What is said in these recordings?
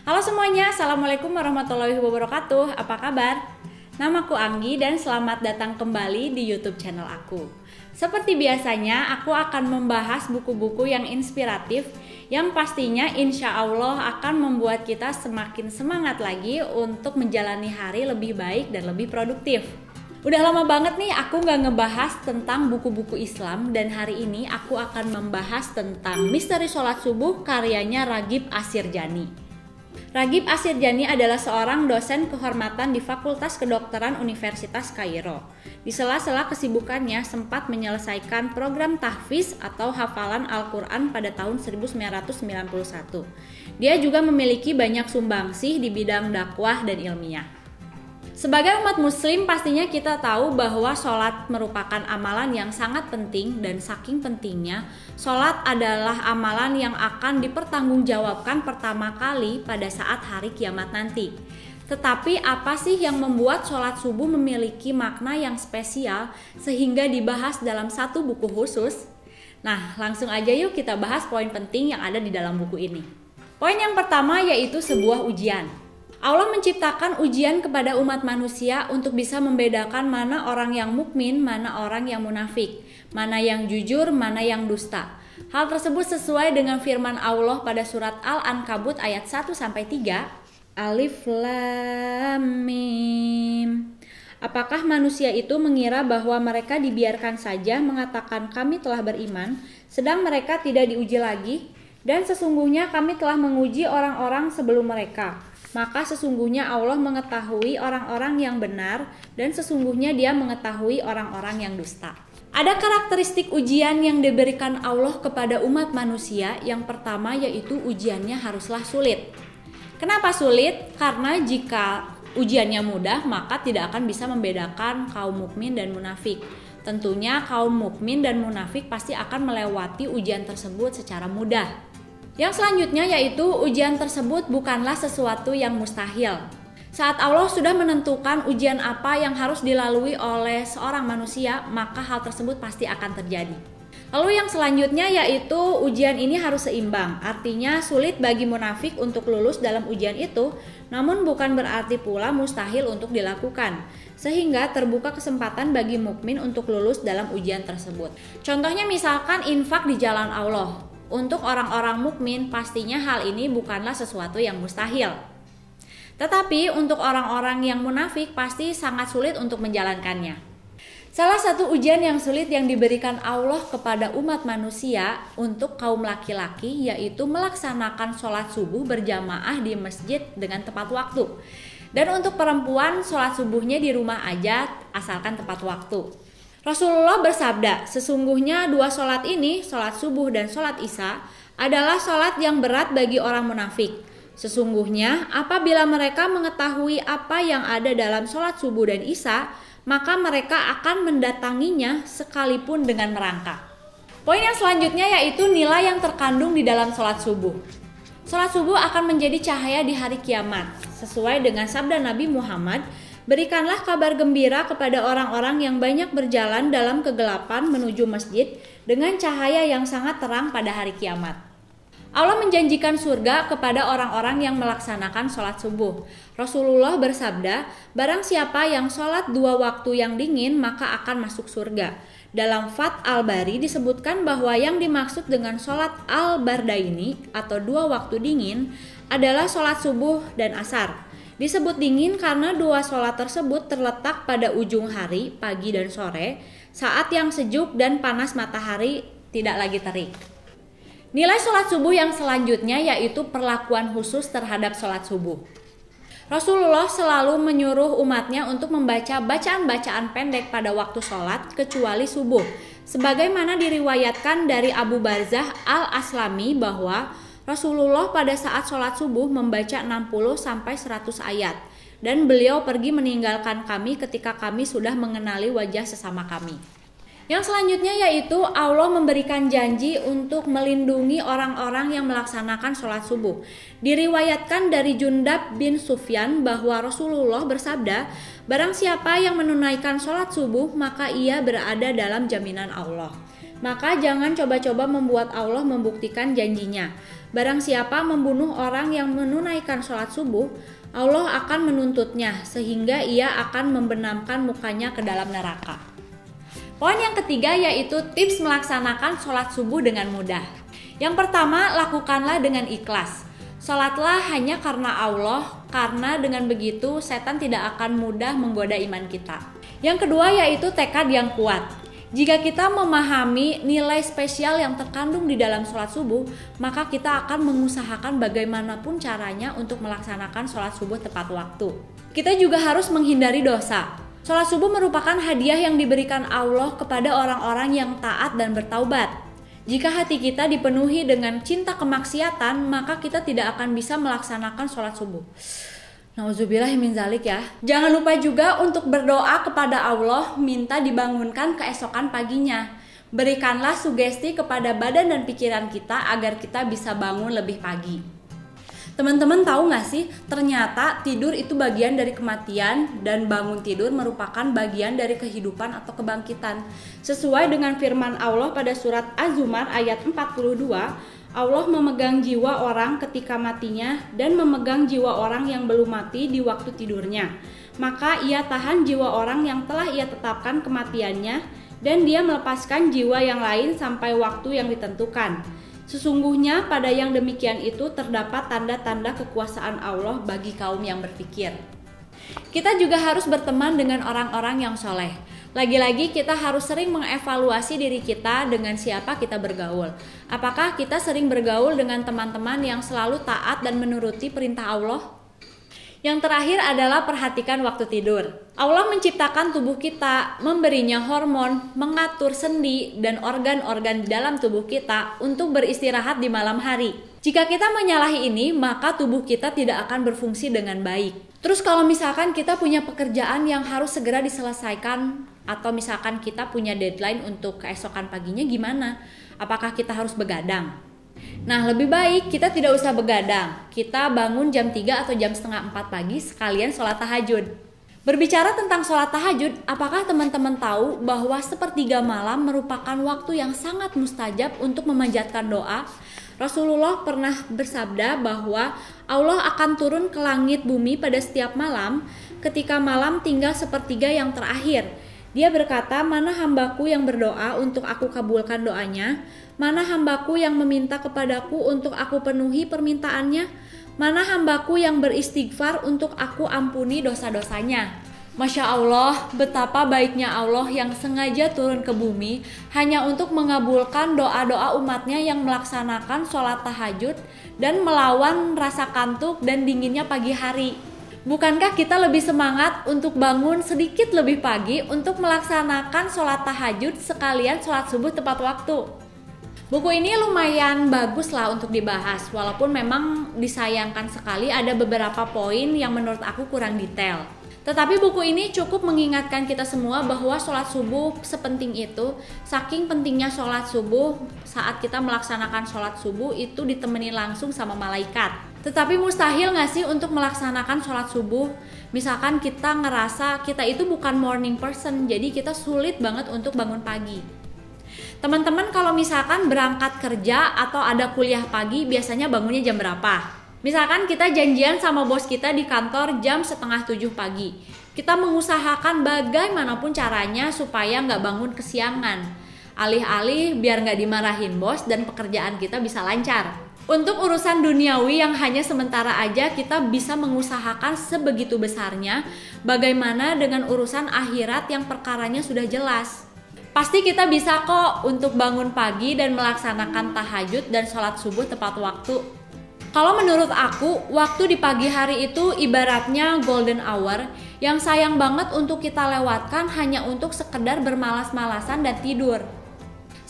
Halo semuanya, Assalamualaikum warahmatullahi wabarakatuh. Apa kabar? Namaku Anggi dan selamat datang kembali di YouTube channel aku. Seperti biasanya, aku akan membahas buku-buku yang inspiratif yang pastinya insya Allah akan membuat kita semakin semangat lagi untuk menjalani hari lebih baik dan lebih produktif. Udah lama banget nih aku gak ngebahas tentang buku-buku Islam, dan hari ini aku akan membahas tentang Misteri Sholat Subuh karyanya Ragib Assirjani. Ragib Assirjani adalah seorang dosen kehormatan di Fakultas Kedokteran Universitas Kairo. Di sela-sela kesibukannya sempat menyelesaikan program tahfiz atau hafalan Al-Quran pada tahun 1991. Dia juga memiliki banyak sumbangsih di bidang dakwah dan ilmiah. Sebagai umat muslim pastinya kita tahu bahwa sholat merupakan amalan yang sangat penting, dan saking pentingnya sholat adalah amalan yang akan dipertanggungjawabkan pertama kali pada saat hari kiamat nanti. Tetapi apa sih yang membuat sholat subuh memiliki makna yang spesial sehingga dibahas dalam satu buku khusus? Nah, langsung aja yuk kita bahas poin penting yang ada di dalam buku ini. Poin yang pertama yaitu sebuah ujian. Allah menciptakan ujian kepada umat manusia untuk bisa membedakan mana orang yang mukmin, mana orang yang munafik, mana yang jujur, mana yang dusta. Hal tersebut sesuai dengan firman Allah pada surat Al-Ankabut ayat 1-3. Alif Lam Mim. Apakah manusia itu mengira bahwa mereka dibiarkan saja mengatakan kami telah beriman, sedang mereka tidak diuji lagi? Dan sesungguhnya kami telah menguji orang-orang sebelum mereka. Maka sesungguhnya Allah mengetahui orang-orang yang benar, dan sesungguhnya Dia mengetahui orang-orang yang dusta. Ada karakteristik ujian yang diberikan Allah kepada umat manusia. Yang pertama yaitu ujiannya haruslah sulit. Kenapa sulit? Karena jika ujiannya mudah, maka tidak akan bisa membedakan kaum mukmin dan munafik. Tentunya kaum mukmin dan munafik pasti akan melewati ujian tersebut secara mudah. Yang selanjutnya yaitu ujian tersebut bukanlah sesuatu yang mustahil. Saat Allah sudah menentukan ujian apa yang harus dilalui oleh seorang manusia, maka hal tersebut pasti akan terjadi. Lalu yang selanjutnya yaitu ujian ini harus seimbang. Artinya sulit bagi munafik untuk lulus dalam ujian itu, namun bukan berarti pula mustahil untuk dilakukan. Sehingga terbuka kesempatan bagi mukmin untuk lulus dalam ujian tersebut. Contohnya misalkan infak di jalan Allah. Untuk orang-orang mukmin pastinya hal ini bukanlah sesuatu yang mustahil. Tetapi untuk orang-orang yang munafik pasti sangat sulit untuk menjalankannya. Salah satu ujian yang sulit yang diberikan Allah kepada umat manusia untuk kaum laki-laki yaitu melaksanakan sholat subuh berjamaah di masjid dengan tepat waktu. Dan untuk perempuan sholat subuhnya di rumah aja asalkan tepat waktu. Rasulullah bersabda, sesungguhnya dua sholat ini, sholat subuh dan sholat isya, adalah sholat yang berat bagi orang munafik. Sesungguhnya apabila mereka mengetahui apa yang ada dalam sholat subuh dan isya, maka mereka akan mendatanginya sekalipun dengan merangkak. Poin yang selanjutnya yaitu nilai yang terkandung di dalam sholat subuh. Sholat subuh akan menjadi cahaya di hari kiamat. Sesuai dengan sabda Nabi Muhammad, berikanlah kabar gembira kepada orang-orang yang banyak berjalan dalam kegelapan menuju masjid dengan cahaya yang sangat terang pada hari kiamat. Allah menjanjikan surga kepada orang-orang yang melaksanakan sholat subuh. Rasulullah bersabda, barang siapa yang sholat dua waktu yang dingin maka akan masuk surga. Dalam Fath Al-Bari disebutkan bahwa yang dimaksud dengan sholat Al-Bardaini atau dua waktu dingin adalah sholat subuh dan asar. Disebut dingin karena dua sholat tersebut terletak pada ujung hari, pagi dan sore, saat yang sejuk dan panas matahari tidak lagi terik. Nilai sholat subuh yang selanjutnya yaitu perlakuan khusus terhadap sholat subuh. Rasulullah selalu menyuruh umatnya untuk membaca bacaan-bacaan pendek pada waktu sholat kecuali subuh. Sebagaimana diriwayatkan dari Abu Barzah Al-Aslami bahwa Rasulullah pada saat sholat subuh membaca 60-100 ayat, dan beliau pergi meninggalkan kami ketika kami sudah mengenali wajah sesama kami. Yang selanjutnya yaitu Allah memberikan janji untuk melindungi orang-orang yang melaksanakan sholat subuh. Diriwayatkan dari Jundab bin Sufyan bahwa Rasulullah bersabda, barang siapa yang menunaikan sholat subuh maka ia berada dalam jaminan Allah. Maka jangan coba-coba membuat Allah membuktikan janjinya. Barang siapa membunuh orang yang menunaikan sholat subuh, Allah akan menuntutnya sehingga ia akan membenamkan mukanya ke dalam neraka. Poin yang ketiga yaitu tips melaksanakan sholat subuh dengan mudah. Yang pertama, lakukanlah dengan ikhlas. Sholatlah hanya karena Allah, karena dengan begitu setan tidak akan mudah menggoda iman kita. Yang kedua yaitu tekad yang kuat. Jika kita memahami nilai spesial yang terkandung di dalam sholat subuh, maka kita akan mengusahakan bagaimanapun caranya untuk melaksanakan sholat subuh tepat waktu. Kita juga harus menghindari dosa. Sholat subuh merupakan hadiah yang diberikan Allah kepada orang-orang yang taat dan bertaubat. Jika hati kita dipenuhi dengan cinta kemaksiatan, maka kita tidak akan bisa melaksanakan sholat subuh. Nauzubillah min zalik ya. Jangan lupa juga untuk berdoa kepada Allah, minta dibangunkan keesokan paginya. Berikanlah sugesti kepada badan dan pikiran kita agar kita bisa bangun lebih pagi. Teman-teman tahu gak sih, ternyata tidur itu bagian dari kematian dan bangun tidur merupakan bagian dari kehidupan atau kebangkitan. Sesuai dengan firman Allah pada surat Az-Zumar ayat 42, Allah memegang jiwa orang ketika matinya dan memegang jiwa orang yang belum mati di waktu tidurnya. Maka ia tahan jiwa orang yang telah ia tetapkan kematiannya dan dia melepaskan jiwa yang lain sampai waktu yang ditentukan. Sesungguhnya pada yang demikian itu terdapat tanda-tanda kekuasaan Allah bagi kaum yang berpikir. Kita juga harus berteman dengan orang-orang yang soleh. Lagi-lagi kita harus sering mengevaluasi diri kita dengan siapa kita bergaul. Apakah kita sering bergaul dengan teman-teman yang selalu taat dan menuruti perintah Allah? Yang terakhir adalah perhatikan waktu tidur. Allah menciptakan tubuh kita, memberinya hormon, mengatur sendi dan organ-organ di dalam tubuh kita untuk beristirahat di malam hari. Jika kita menyalahi ini, maka tubuh kita tidak akan berfungsi dengan baik. Terus kalau misalkan kita punya pekerjaan yang harus segera diselesaikan, atau misalkan kita punya deadline untuk keesokan paginya gimana? Apakah kita harus begadang? Nah, lebih baik kita tidak usah begadang. Kita bangun jam 3 atau jam setengah 4 pagi sekalian sholat tahajud. Berbicara tentang sholat tahajud, apakah teman-teman tahu bahwa sepertiga malam merupakan waktu yang sangat mustajab untuk memanjatkan doa? Rasulullah pernah bersabda bahwa Allah akan turun ke langit bumi pada setiap malam ketika malam tinggal sepertiga yang terakhir. Dia berkata, mana hambaku yang berdoa untuk aku kabulkan doanya? Mana hambaku yang meminta kepadaku untuk aku penuhi permintaannya? Mana hambaku yang beristighfar untuk aku ampuni dosa-dosanya? Masya Allah, betapa baiknya Allah yang sengaja turun ke bumi hanya untuk mengabulkan doa-doa umatnya yang melaksanakan sholat tahajud dan melawan rasa kantuk dan dinginnya pagi hari. Bukankah kita lebih semangat untuk bangun sedikit lebih pagi untuk melaksanakan sholat tahajud sekalian sholat subuh tepat waktu? Buku ini lumayan bagus lah untuk dibahas, walaupun memang disayangkan sekali ada beberapa poin yang menurut aku kurang detail. Tetapi buku ini cukup mengingatkan kita semua bahwa sholat subuh sepenting itu. Saking pentingnya sholat subuh, saat kita melaksanakan sholat subuh itu ditemani langsung sama malaikat. Tetapi mustahil gak sih untuk melaksanakan sholat subuh? Misalkan kita ngerasa kita itu bukan morning person, jadi kita sulit banget untuk bangun pagi. Teman-teman kalau misalkan berangkat kerja atau ada kuliah pagi, biasanya bangunnya jam berapa? Misalkan kita janjian sama bos kita di kantor jam 6:30 pagi. Kita mengusahakan bagaimanapun caranya supaya nggak bangun kesiangan. Alih-alih biar nggak dimarahin bos dan pekerjaan kita bisa lancar. Untuk urusan duniawi yang hanya sementara aja kita bisa mengusahakan sebegitu besarnya. Bagaimana dengan urusan akhirat yang perkaranya sudah jelas? Pasti kita bisa kok untuk bangun pagi dan melaksanakan tahajud dan sholat subuh tepat waktu. Kalau menurut aku, waktu di pagi hari itu ibaratnya golden hour yang sayang banget untuk kita lewatkan hanya untuk sekedar bermalas-malasan dan tidur.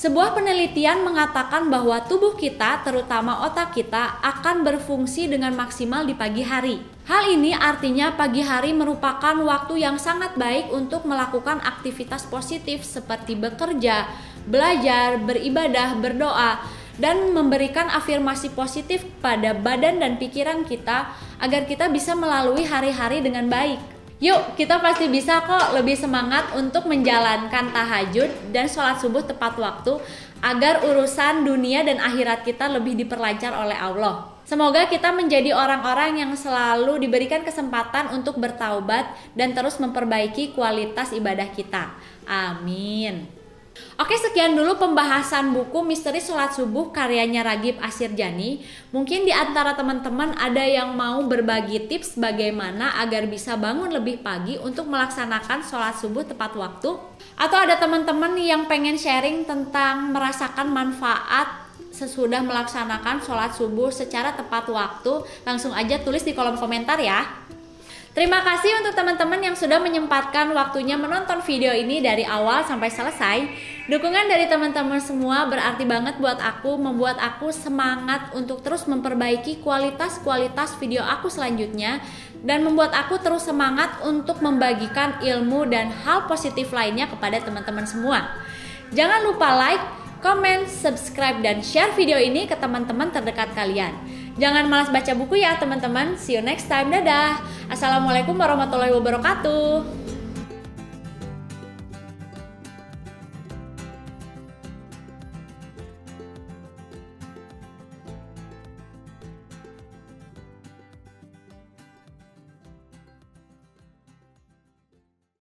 Sebuah penelitian mengatakan bahwa tubuh kita, terutama otak kita, akan berfungsi dengan maksimal di pagi hari. Hal ini artinya pagi hari merupakan waktu yang sangat baik untuk melakukan aktivitas positif seperti bekerja, belajar, beribadah, berdoa, dan memberikan afirmasi positif pada badan dan pikiran kita agar kita bisa melalui hari-hari dengan baik. Yuk, kita pasti bisa kok lebih semangat untuk menjalankan tahajud dan sholat subuh tepat waktu agar urusan dunia dan akhirat kita lebih diperlancar oleh Allah. Semoga kita menjadi orang-orang yang selalu diberikan kesempatan untuk bertaubat dan terus memperbaiki kualitas ibadah kita. Amin. Oke, sekian dulu pembahasan buku Misteri Sholat Subuh karyanya Ragib Ashirjani. Mungkin di antara teman-teman ada yang mau berbagi tips bagaimana agar bisa bangun lebih pagi untuk melaksanakan sholat subuh tepat waktu. Atau ada teman-teman yang pengen sharing tentang merasakan manfaat sesudah melaksanakan sholat subuh secara tepat waktu. Langsung aja tulis di kolom komentar ya. Terima kasih untuk teman-teman yang sudah menyempatkan waktunya menonton video ini dari awal sampai selesai. Dukungan dari teman-teman semua berarti banget buat aku, membuat aku semangat untuk terus memperbaiki kualitas video aku selanjutnya, dan membuat aku terus semangat untuk membagikan ilmu dan hal positif lainnya kepada teman-teman semua. Jangan lupa like, comment, subscribe, dan share video ini ke teman-teman terdekat kalian. Jangan malas baca buku ya teman-teman. See you next time. Dadah. Assalamualaikum warahmatullahi wabarakatuh.